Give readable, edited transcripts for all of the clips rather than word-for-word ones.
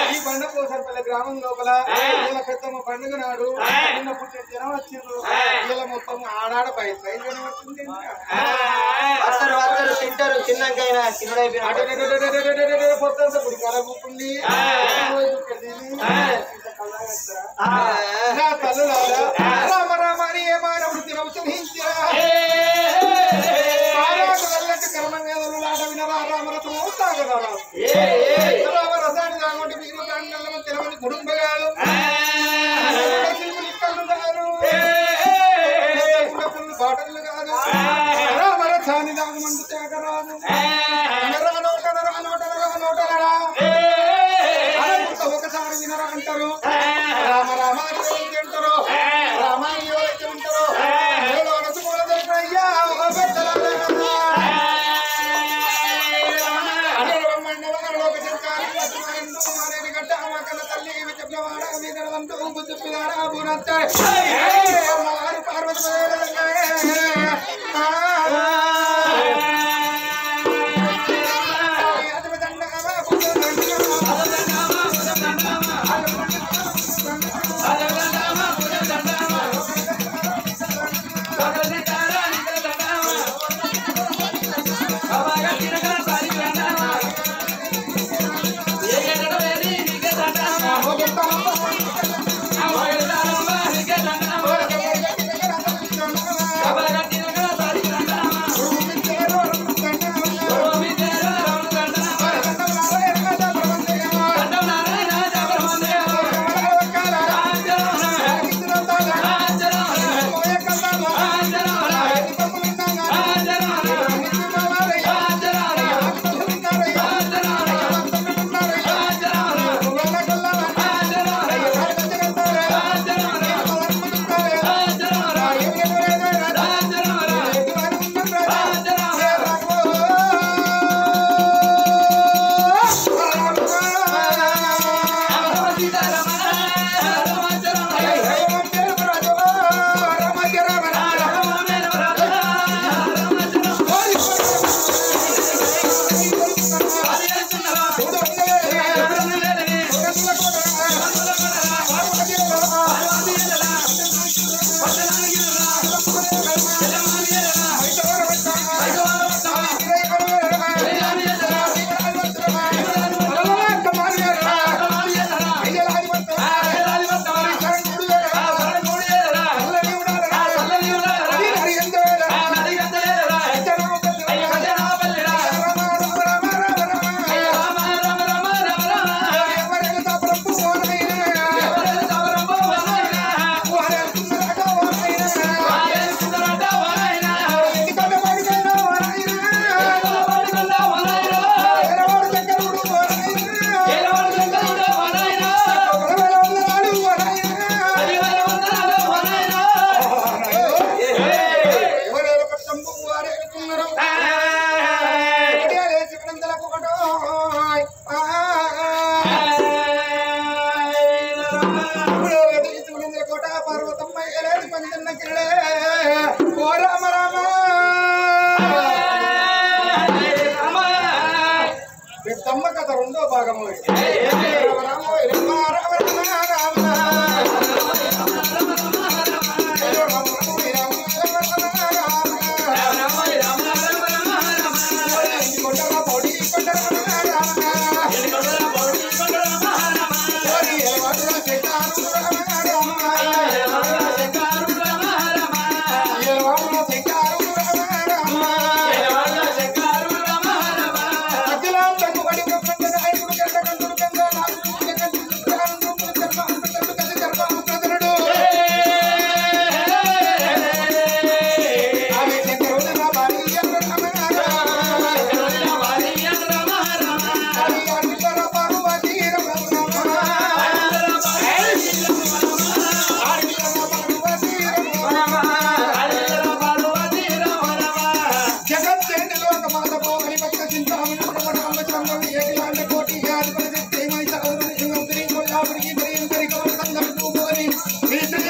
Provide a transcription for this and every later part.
ఈ బండ పోసర్పల్లి గ్రామం లోపల వీళ్ళ పెద్దమ్మ పండుగ నాడు నిన్న పుట్టిన జనం వచ్చిండ్రు. వీళ్ళ మొత్తం ఆడాడ పై తింటారు చిన్నకైనా పొత్తంత గుడి కలగుతుంది. నా తల్లులారా రామ రామ అని ఏ మానవుడు తినవచ్చించిరా కర్మేదలు లాట వినరా రామరథము తాగరా రామ రసాన్ని తాగొట్టి మీరు ప్రాణాలను తెలవని కుటుంబగాలు బాటలు కాదు రామరథాన్ని తాగమంటూ తాగరాదు నోటరా ఒకసారి వినరా అంటారు. రామ రామ అంటారు. రామాయణ ఉంటారు. అయ్యా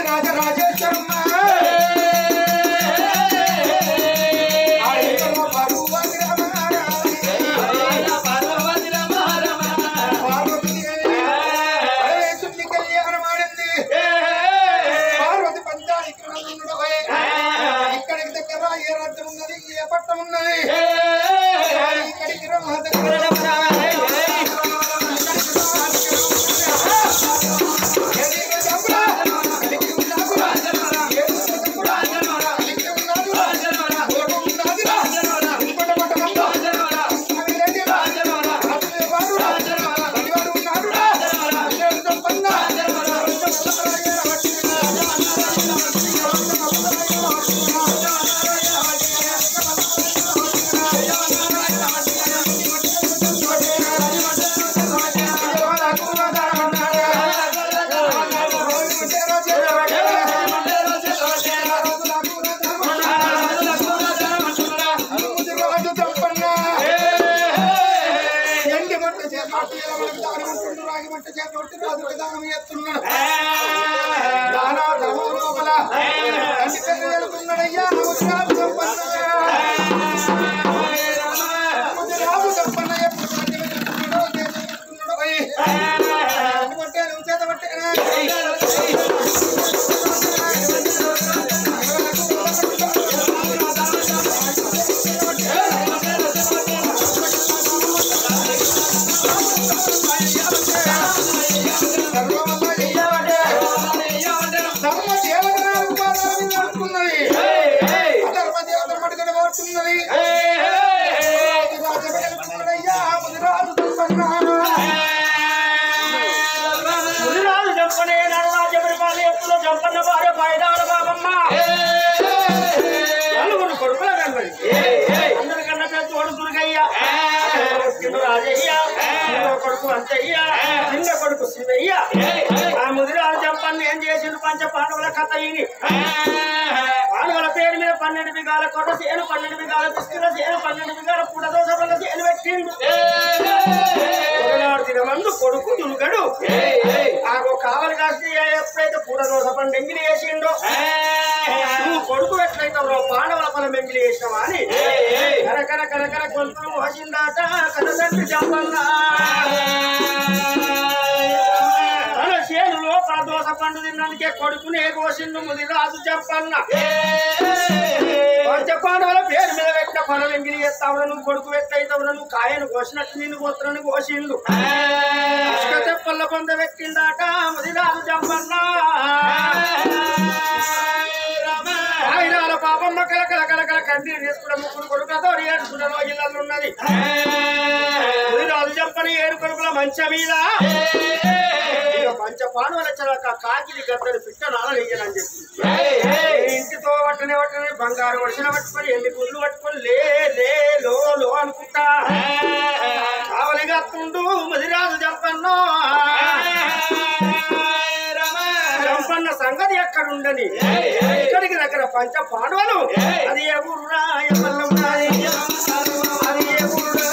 రాజరాజేశ్వరమ్మ రాగి మంట చేపట్టి రాజుకి దానం చేస్తున్నాడు దానా ధర్మం లోపల అన్ని పెద్ద వెళ్తున్నాడయ్యా రాజు తప్పన్న ఎప్పుడు అంటే నువ్వు చేత పట్టే కొడుకు అంతయ్య చిన్న కొడుకు శివయ్య ఆ ముదిరాజు చంపని ఏం చేసిండు పంచ పాండవుల కథ ఇని పాండవుల పేరు మీద 12 బిగాల కొట్ట సేను 12 బిగాల పిస్తుల సేను 12 బిగాల పుడదోస వల్ల సేను పెట్టిండు ఒకనాడు తినమందు కొడుకు దులుగడు ఆగో కావలి కాస్తి ఎప్పుడైతే పుడదోస పండు ఎంగిలి వేసిండో నువ్వు కొడుకు ఎట్లయితే పాండవుల పొలం ఎంగిలి వేసినావా అని కరకర కరకర గొంతులు మోసిందాట కనదండ్రి చంపన్నా తన చేనులో పరదోస పండు తిన్నందుకే కొడుకునే కోసిండు ముదిరాజు చంపన్న పంచ పాండవుల పేరు మీద పెట్టిన పొలం ఎంగిలి చేస్తావురా నువ్వు కొడుకు ఎట్లయితావురా నువ్వు కాయను కోసినట్టు నిన్ను గోత్రను కోసిండు తెప్పల్ల పొంద పెట్టిందాట ముదిరాజు చంపన్న పాపమ్మ కలకల కలకల కంటిని తీసుకున్న ముగ్గురు కొడుకులతో ఏడుకున్న రోజులలో ఉన్నది రాజు చంపని 7 కొడుకుల మంచ మీద పంచ పాండవుల చలక కాకిని గద్దలు పిట్టను ఆలయ్యనని చెప్పి ఇంటితో వట్టనే బంగారు వర్షన పట్టుకొని ఎన్ని గుళ్ళు పట్టుకొని లే లో అనుకుంటా కావలిగా తుండు ముదిరాజు చంపన్నో చంపన్న సంగతి ఎక్కడుండని ఇక్కడికి దగ్గర పంచ పాండవులు అది ఏ ఊరురా అది ఏ ఊరురా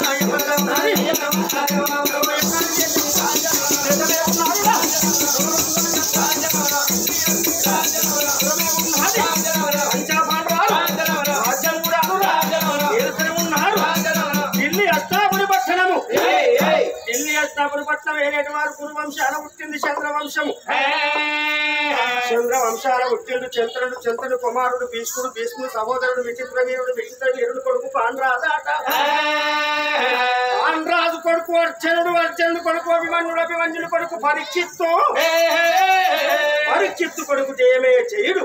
పంచ పాండవులు రాజ్యం కూడా ఉన్నారు ఢిల్లీ అష్టాపురి పట్టణము ఢిల్లీ అష్టాపురి పట్టణం ఏనేటి వారు కురువంశాల పుట్టింది చంద్రవంశము చంద్రవంశాల పుట్టిండు చంద్రుడు కుమారుడు భీష్ముడు సహోదరుడు విచిత్ర వీరుడు కొడుకు పాండ్రాజాట పాండ్రాజు కొడుకు అర్జునుడు కొడుకు అభిమన్యుడు కొడుకు పరీక్షిత్తు కొడుకు జయమే చేయుడు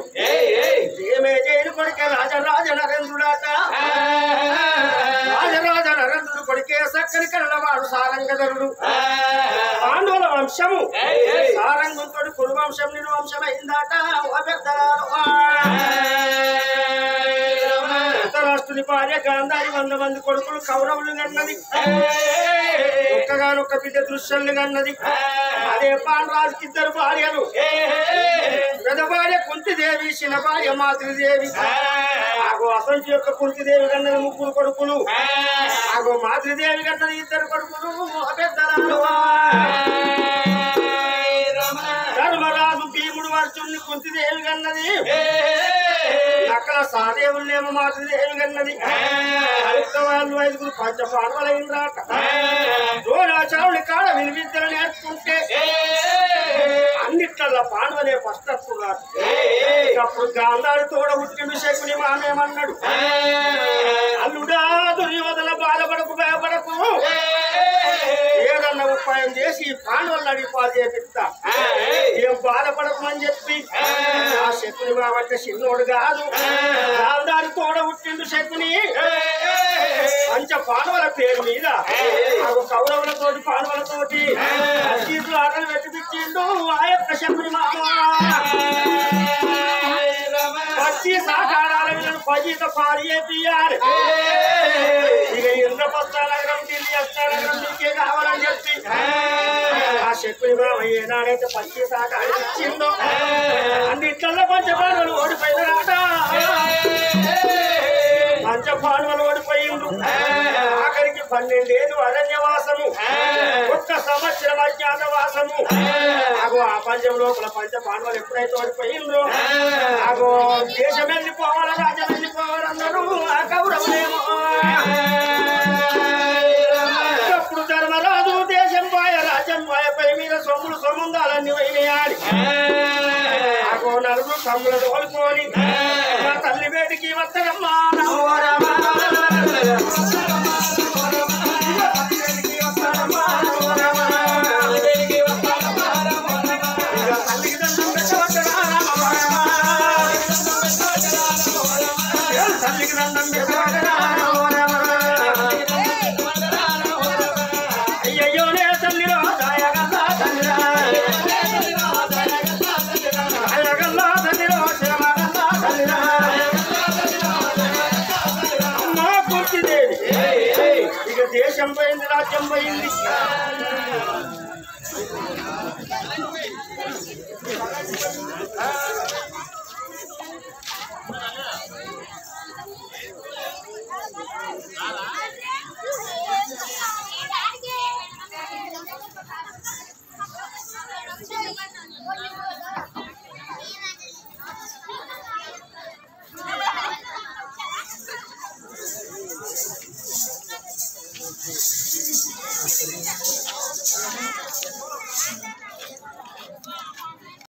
కొడుకే రాజరాజ నరేంద్రుడాట రాజరాజ నరేంద్రుడు కొడుకే సక్కని కన్నవాడు సారంగధరుడు పాండవుల వంశము సారంగంతో కురువంశం నిర్వంశం అయిందాట ధృతరాష్ట్రుని భార్య గాంధారి 100 మంది కొడుకులు కౌరవులు కన్నది ఒక్కగానొక్క బిడ్డ దృశ్యుల్ని కన్నది అదే పాండరాజుకి 2 భార్యలు పెద్ద భార్య కుంతిదేవి చిన్న భార్య మాతృదేవి ఆగో అసంచి యొక్క కుంతిదేవి కన్నది 3 కొడుకులు ఆగో మాతృదేవి కన్నది 2 కొడుకులు ధర్మరాజు భీముడు వర్చుని కుంతిదేవి కన్నది అక్కడ సాదేవులేమో మాతృదేవి కన్నది వాళ్ళు 5 పంచ పాండవులైందాట ద్రోణాచార్యుడి కాడ విలువిద్యలు నేర్చుకుంటే అన్నిట్లల్లో పాండవలే ఫస్ట్ కాదు అప్పుడు గాంధారి తోడ పుట్టిండు శకుని మామేమన్నాడు అల్లుడా దుర్యోధన బాధపడకు భయపడకు ఏదన్నా ఉపాయం చేసి పాండవులను అడిపాలు చేపిస్తా ఏం బాధపడకు అని చెప్పి ఆ శకుని కాబట్టి చిన్నోడు కాదు గాంధారి తోడ పుట్టిండు శకుని పంచ పాండవుల పేరు మీద కౌరవులతోటి పాండవులతోటి అసీతులు ఆటలు పెట్టిపించిండు ఆ యొక్క శకుని మామ పచ్చి సాకారాల వీళ్ళను పజీత పారి చేయాలి ఇక ఇంద్రపత్ర నగరం ఢిల్లీ అష్టానగరం నీకే కావాలని చెప్పి ఆ శకుని మామ ఏనాడైతే పచ్చి సాకారం ఇచ్చిందో అన్నిట్లలో పంచపాండవులు ఓడిపోయినారట పంచపాండవులు ఓడిపోయిండు ఆఖరికి 12 ఏళ్ళు అరణ్యవాసము, 1 సంవత్సరం అజ్ఞాతవాసము. ఆగో ఆ పంచం లోపల పంచ పాండవులు ఎప్పుడైతే ఓడిపోయిండ్రో ఆగో దేశం వెళ్ళిపోవాలి, రాజ్యం వెళ్ళిపోవాలన్నారు ఆ కౌరవులేమో. అప్పుడు ధర్మరాజు దేశం పోయ, రాజ్యం పోయపై మీద సొమ్ములు సొమ్ముందాలన్నీ వైనాడి. ఆగో నలుగురు సమ్ములు తోలుకొని మా తల్లి వేడికి వస్తారమ్మా తల్లికి దండం అయ్యయ్యోనే తల్లిలో దాయగల్లా తల్లిరా, దాయగల్లా తల్లిలో శ్రమగల్లా తల్లిరా. అమ్మా పూర్తిదేవి ఇక దేశం పోయింది, రాజ్యం పోయింది.